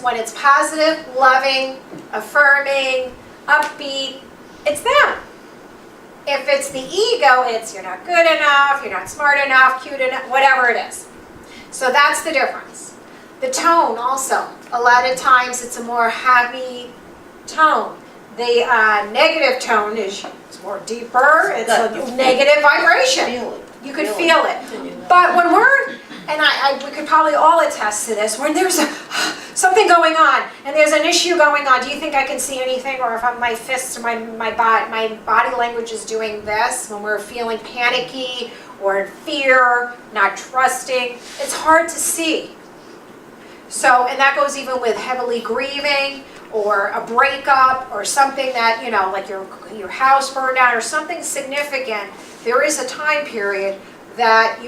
when it's positive, loving, affirming, upbeat, it's them. If it's the ego, it's you're not good enough, you're not smart enough, cute enough, whatever it is. So that's the difference. The tone also. A lot of times it's a more happy tone. The negative tone is more deeper, it's a negative vibration. You could feel it. But when we're, and we could probably all attest to this, when there's something going on and there's an issue going on, do you think I can see anything? Or if my fists, my body language is doing this, when we're feeling panicky or in fear, not trusting, it's hard to see. So, and that goes even with heavily grieving or a breakup or something that, you know, like your house burned down or something significant. There is a time period that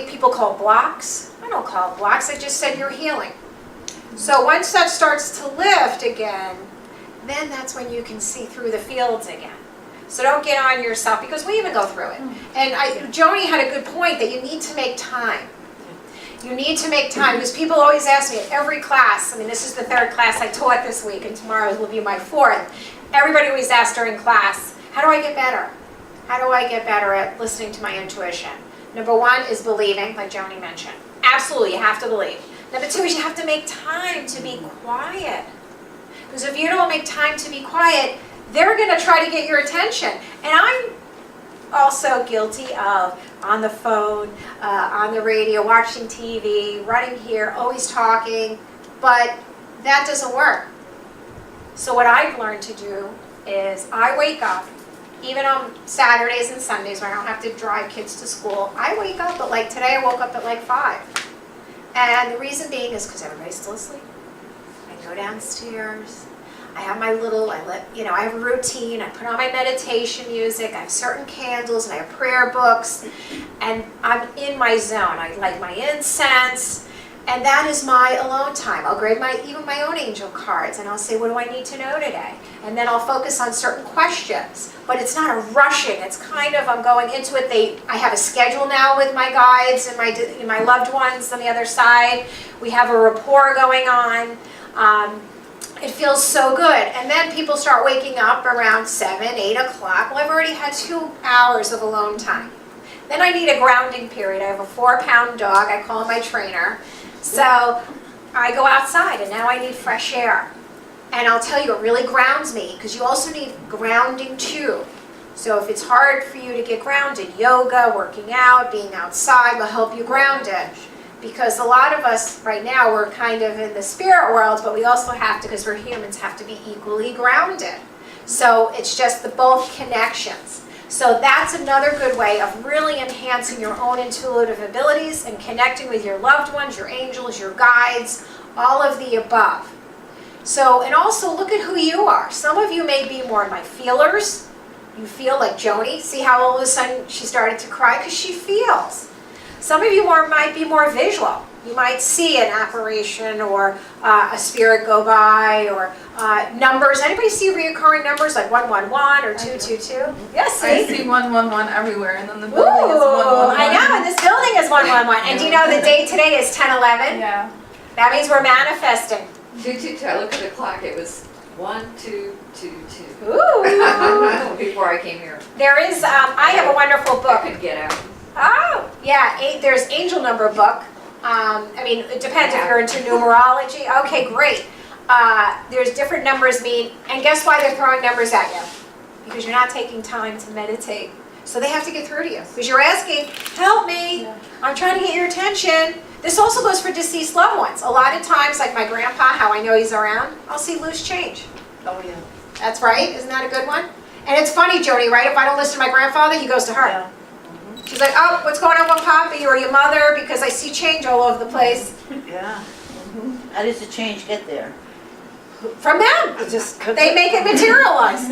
people call blocks. I don't call it blocks, I just said you're healing. So once that starts to lift again, then that's when you can see through the fields again. So don't get on yourself, because we even go through it. And Joni had a good point that you need to make time. You need to make time, because people always ask me at every class, I mean, this is the 3rd class I taught this week, and tomorrow will be my 4th. Everybody always asks during class, how do I get better? How do I get better at listening to my intuition? Number 1 is believing, like Joni mentioned. Absolutely, you have to believe. Number 2 is you have to make time to be quiet. Because if you don't make time to be quiet, they're going to try to get your attention. And I'm also guilty of on the phone, on the radio, watching TV, running here, always talking, but that doesn't work. So what I've learned to do is I wake up, even on Saturdays and Sundays when I don't have to drive kids to school, I wake up at like, today I woke up at like 5. And the reason being is because everybody's still asleep. I go downstairs, I have my little, I have a routine, I put on my meditation music, I have certain candles, and I have prayer books, and I'm in my zone. I light my incense, and that is my alone time. I'll grade even my own angel cards, and I'll say, what do I need to know today? And then I'll focus on certain questions, but it's not a rushing, it's kind of, I'm going into it. I have a schedule now with my guides and my loved ones on the other side. We have a rapport going on. It feels so good. And then people start waking up around 7, 8 o'clock. Well, I've already had 2 hours of alone time. Then I need a grounding period. I have a 4-pound dog. I call him my trainer. So I go outside, and now I need fresh air. And I'll tell you, it really grounds me, because you also need grounding too. So if it's hard for you to get grounded, yoga, working out, being outside will help you ground it. Because a lot of us right now, we're kind of in the spirit world, but we also have to, because we're humans, have to be equally grounded. So it's just the both connections. So that's another good way of really enhancing your own intuitive abilities and connecting with your loved ones, your angels, your guides, all of the above. So, and also look at who you are. Some of you may be more my feelers. You feel like Joni. See how all of a sudden she started to cry? Because she feels. Some of you might be more visual. You might see an apparition or a spirit go by, or numbers. Anybody see reoccurring numbers like 111 or 222? Yes, see? I see 111 everywhere, and then the building is 111. I know, and this building is 111. And do you know the date today is 10/11? Yeah. That means we're manifesting. 222. I looked at the clock. It was 1222. Ooh. Before I came here. There is, I have a wonderful book. I could get out. Oh, yeah, there's angel number book. I mean, it depends if you're into numerology. Okay, great. There's different numbers and guess why they're throwing numbers at you? Because you're not taking time to meditate. So they have to get through to you. Because you're asking, help me, I'm trying to get your attention. This also goes for deceased loved ones. A lot of times, like my grandpa, how I know he's around, I'll see loose change. Oh, yeah. That's right, isn't that a good one? And it's funny, Joni, right? If I don't listen to my grandfather, he goes to her. Yeah. She's like, oh, what's going on with Poppy or your mother? Because I see change all over the place. Yeah. How does the change get there? From them. They make it materialize.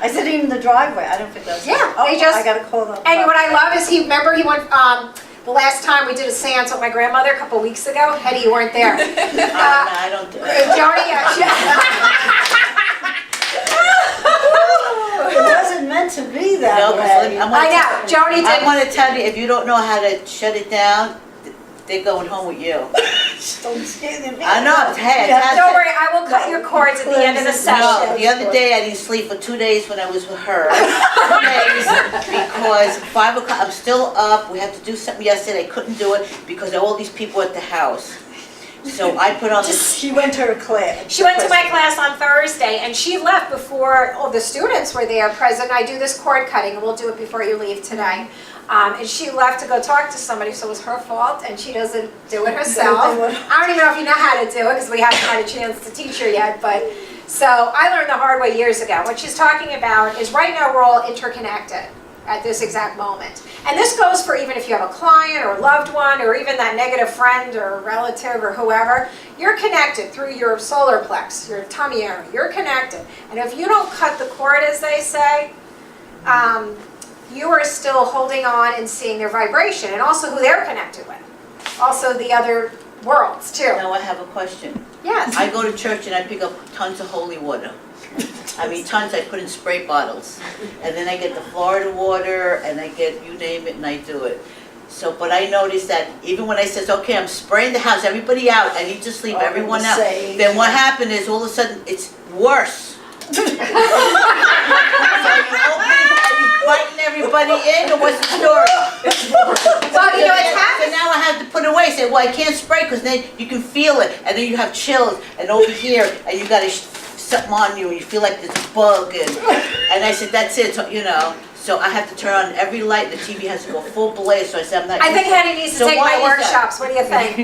I said even the driveway. I don't think that's. Yeah, Oh, they just. I gotta call them. And what I love is he went. The last time we did a seance with my grandmother a couple weeks ago. Hedy, you weren't there. I don't do it. Joni. It wasn't meant to be that way. I know. Joni did. I want to tell you, if you don't know how to shut it down, they're going home with you. Don't scare them. I know, hey, Don't worry, I will cut your cords at the end of the No, session. the other day I didn't sleep for 2 days when I was with her. 2 days because 5 o'clock, I'm still up. We had to do something yesterday. I couldn't do it because of all these people at the house. So I put on this. She went to her class. She went to my class on Thursday, and she left before all the students were there present. I do this cord cutting, and we'll do it before you leave today. And she left to go talk to somebody, so it was her fault, and she doesn't do it herself. I don't even know if you know how to do it, because we haven't had a chance to teach her yet, but, so I learned the hard way years ago. What she's talking about is right now we're all interconnected at this exact moment. And this goes for even if you have a client or a loved one or even that negative friend or relative or whoever, you're connected through your solar plex, your tummy area, you're connected. And if you don't cut the cord, as they say, you are still holding on and seeing their vibration and also who they're connected with. Also the other worlds too. Now I have a question. Yes. I go to church and I pick up tons of holy water. I mean, tons I put in spray bottles. And then I get the Florida water and I get, you name it, and I do it. So, but I noticed that even when I says, okay, I'm spraying the house, everybody out, I need to sleep, everyone out. Then what happened is all of a sudden it's worse. So you open it, are you biting everybody in, or what's the story? Well, you know, it's So happened. now I have to put away, say, well, I can't spray because then you can feel it, and then you have chills, and over here, and you got something on you, and you feel like there's a bug, and I said, that's it, so, you know. So I have to turn on every light, the TV has to go full blaze, so I said, I'm not. I think Hedy needs to So take why my is that? workshops. What do you think?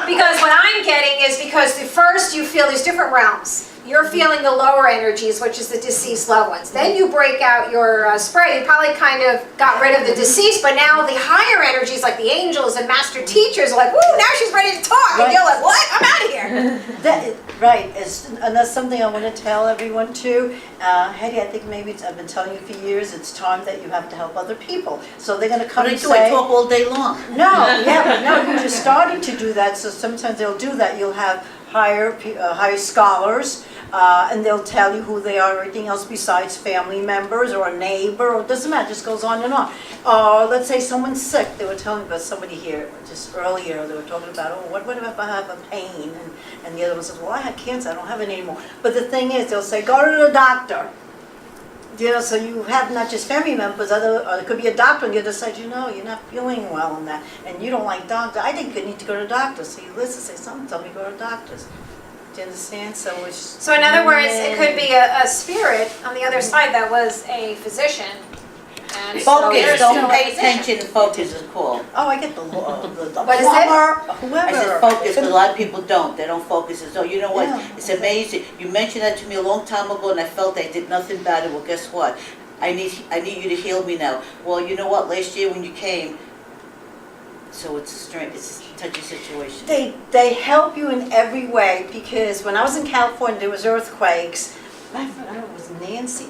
Because what I'm getting is because at first you feel these different realms. You're feeling the lower energies, which is the deceased loved ones. Then you break out your spray. You probably kind of got rid of the deceased, but now the higher energies, like the angels and master teachers, are like, woo, now she's ready to talk. And you're like, what? I'm out of here. Right, and that's something I want to tell everyone too. Hedy, I think maybe I've been telling you for years, it's time that you have to help other people. So they're going to come But I and do, say. I talk all day long. No, yeah, but no, you're just starting to do that, so sometimes they'll do that. You'll have higher scholars, and they'll tell you who they are, everything else besides family members or a neighbor, or it doesn't matter, it just goes on and on. Let's say someone's sick, they were telling me about somebody here just earlier, they were talking about, oh, what if I have a pain? And the other one says, well, I had cancer, I don't have it anymore. But the thing is, they'll say, go to the doctor. You know, so you have not just family members, or it could be a doctor on the other side, you know, you're not feeling well in that, and you don't like doctors. I think you need to go to doctors. So you listen, say, something, tell me go to doctors. Do you understand? So it's. So in other words, it could be a spirit on the other side that was a physician. And so Focus, they're don't still a pay physician. attention, focus is called. Oh, I get the What is it? plumber, whoever. I said focus, but a lot of people don't. They don't focus. So you know what? Yeah. It's amazing. You mentioned that to me a long time ago, and I felt I did nothing about it. Well, guess what? I need you to heal me now. Well, you know what? Last year when you came, so it's a touchy situation. They help you in every way, because when I was in California, there was earthquakes. I don't know, it was Nancy.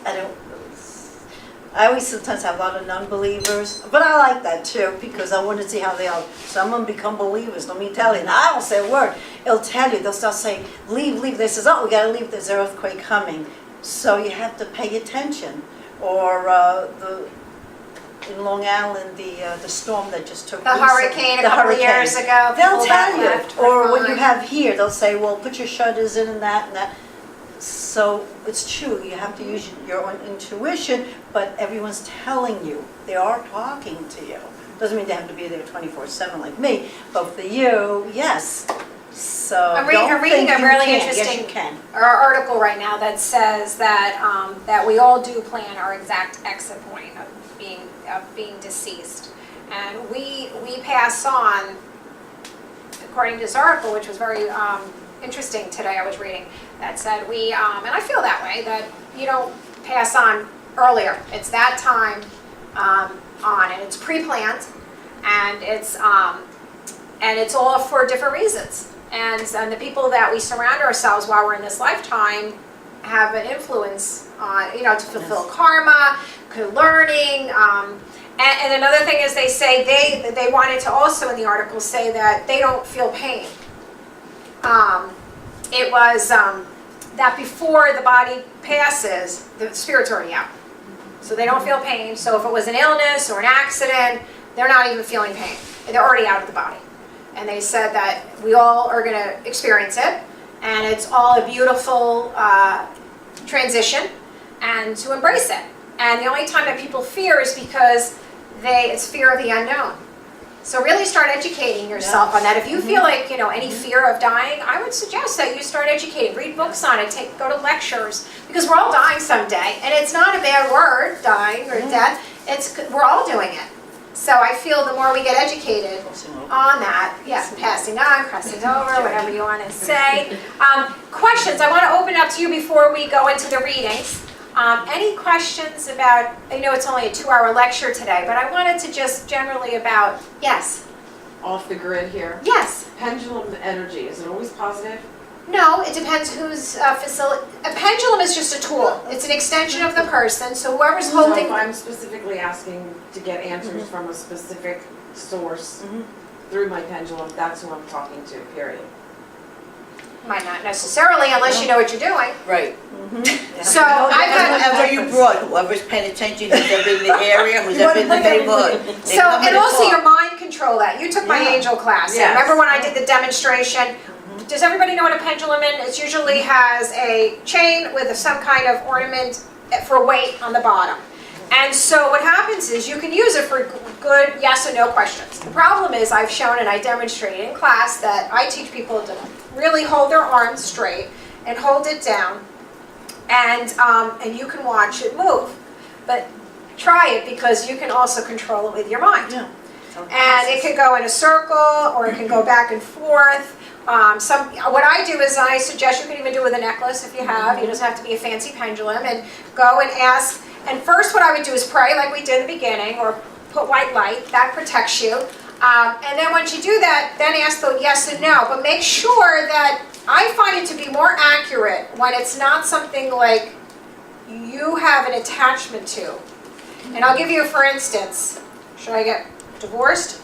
I always sometimes have a lot of non-believers, but I like that too, because I want to see how they all. Some of them become believers. Let me tell you. And I don't say a word. It'll tell you. They'll start saying, "Leave, leave." They says, "Oh, we got to leave. There's an earthquake coming." So you have to pay attention. Or in Long Island, the storm that just took The recently, hurricane a couple of years ago. They'll people tell that you. left were Or what you fine. have here, they'll say, well, put your shutters in and that and that. So it's true, you have to use your own intuition, but everyone's telling you. They are talking to you. Doesn't mean they have to be there 24/7 like me, but for you, yes. So I'm reading a really Yes, interesting you can. article right now that says that that we all do plan our exact exit point of being deceased, and we pass on, according to this article, which was very interesting today. I was reading that said and I feel that way, that you don't pass on earlier. It's that time on, and it's pre-planned, and it's all for different reasons. And the people that we surround ourselves while we're in this lifetime have an influence on, to fulfill karma, learning. And another thing is they say they wanted to also in the article say that they don't feel pain. It was that before the body passes, the spirit's already out. So they don't feel pain. So if it was an illness or an accident, they're not even feeling pain. they're already out of the body. And they said that we all are going to experience it, and it's all a beautiful transition, and to embrace it. And the only time that people fear is because it's fear of the unknown. So really start educating yourself on that. If you feel like, any fear of dying, I would suggest that you start educating. Read books on it, go to lectures, because we're all dying someday. And it's not a bad word, dying or death. We're all doing it. So I feel the more we get educated on that, yes, passing on, crossing over, whatever you want to say. Questions, I want to open up to you before we go into the readings. Any questions about, I know it's only a 2-hour lecture today, but I wanted to just generally about, yes, Off the grid here. yes. Pendulum energy, is it always positive? No, it depends whose facility. A pendulum is just a tool. It's an extension of the person, so whoever's So holding. if I'm specifically asking to get answers from a specific source through my pendulum, that's who I'm talking to, period. Might not necessarily, unless you know what you're doing. Right. So I've got. Whoever you brought, whoever's paying attention, who's ever in the area, who's ever in the neighborhood. they So, come and and also talk. your mind control that. You took my Yeah. angel class. And Yes. remember when I did the demonstration? Does everybody know what a pendulum is? It usually has a chain with some kind of ornament for weight on the bottom. And so what happens is you can use it for good yes or no questions. The problem is I've shown and I demonstrated in class that I teach people to really hold their arms straight and hold it down, and you can watch it move. But try it, because you can also control it with your mind. Yeah. And it could go in a circle, or it can go back and forth. What I do is I suggest you can even do it with a necklace if you have. It doesn't have to be a fancy pendulum. And go and ask. And first what I would do is pray like we did in the beginning, or put white light. That protects you. And then once you do that, then ask the yes and no. But make sure that, I find it to be more accurate when it's not something like you have an attachment to. And I'll give you, for instance, should I get divorced?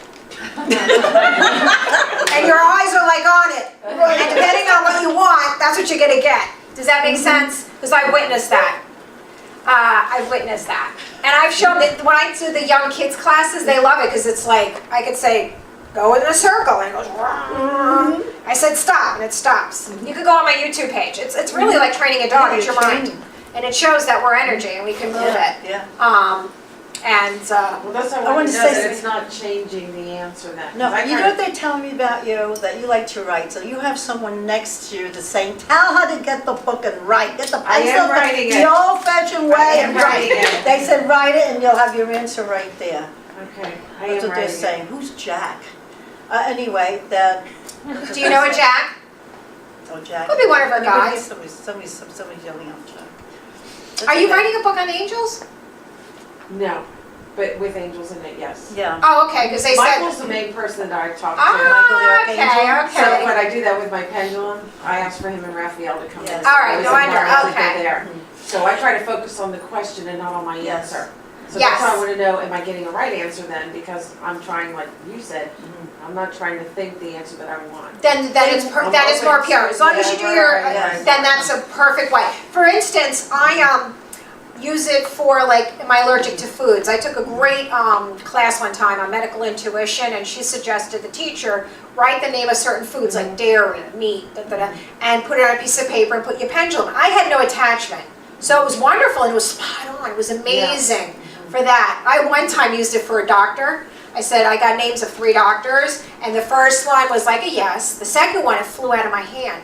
And your eyes are like on it. And depending on what you want, that's what you're going to get. Does that make sense? Because I witnessed that. I've witnessed that. And I've shown that when I do the young kids classes, they love it, because it's like, I could say, go in a circle, and it goes, I said stop, and it stops. You could go on my YouTube page. It's really like training a dog. It's your mind. And it shows that we're energy, and we can move it. Yeah. Well, that's how I I wanted want to to say know that something. it's not changing the answer then. 'Cause No, I you know kinda- what they're telling me about you? That you like to write. So you have someone next to you that's saying, tell her to get the book and write. Get the I am pencil, writing the it. old-fashioned way I am and write. writing it. They said write it and you'll have your answer right there. Okay, I That's am what they're writing it. saying. Who's Jack? Anyway, that. Do you know a Jack? Oh, Jack. Could be one of her Anybody- guys. Somebody's yelling out Jack. Are you writing a book on angels? No, but with angels in it, yes. Yeah. Oh, okay, because they said. Michael's the main person that I talk to. Oh, okay, So when okay. I do that with my pendulum, I ask for him and Raphael to come in. Yes. All right, Those no wonder, environments that okay. they're there. So I try to focus on the question and not on my Yes. answer. So Yes. that's why I want to know, am I getting a right answer then? Because I'm trying, like you said, I'm not trying to think the answer that I want. Then that is more pure. As long as you do your, Yes. then that's a perfect way. For instance, I use it for like, am I allergic to foods? I took a great class one time on medical intuition, and she suggested the teacher write the name of certain foods like dairy, meat, and put it on a piece of paper and put your pendulum. I had no attachment. So it was wonderful, and it was spot on. It was amazing for that. I one time used it for a doctor. I said, I got names of 3 doctors, and the first one was like a yes. The second one, it flew out of my hand.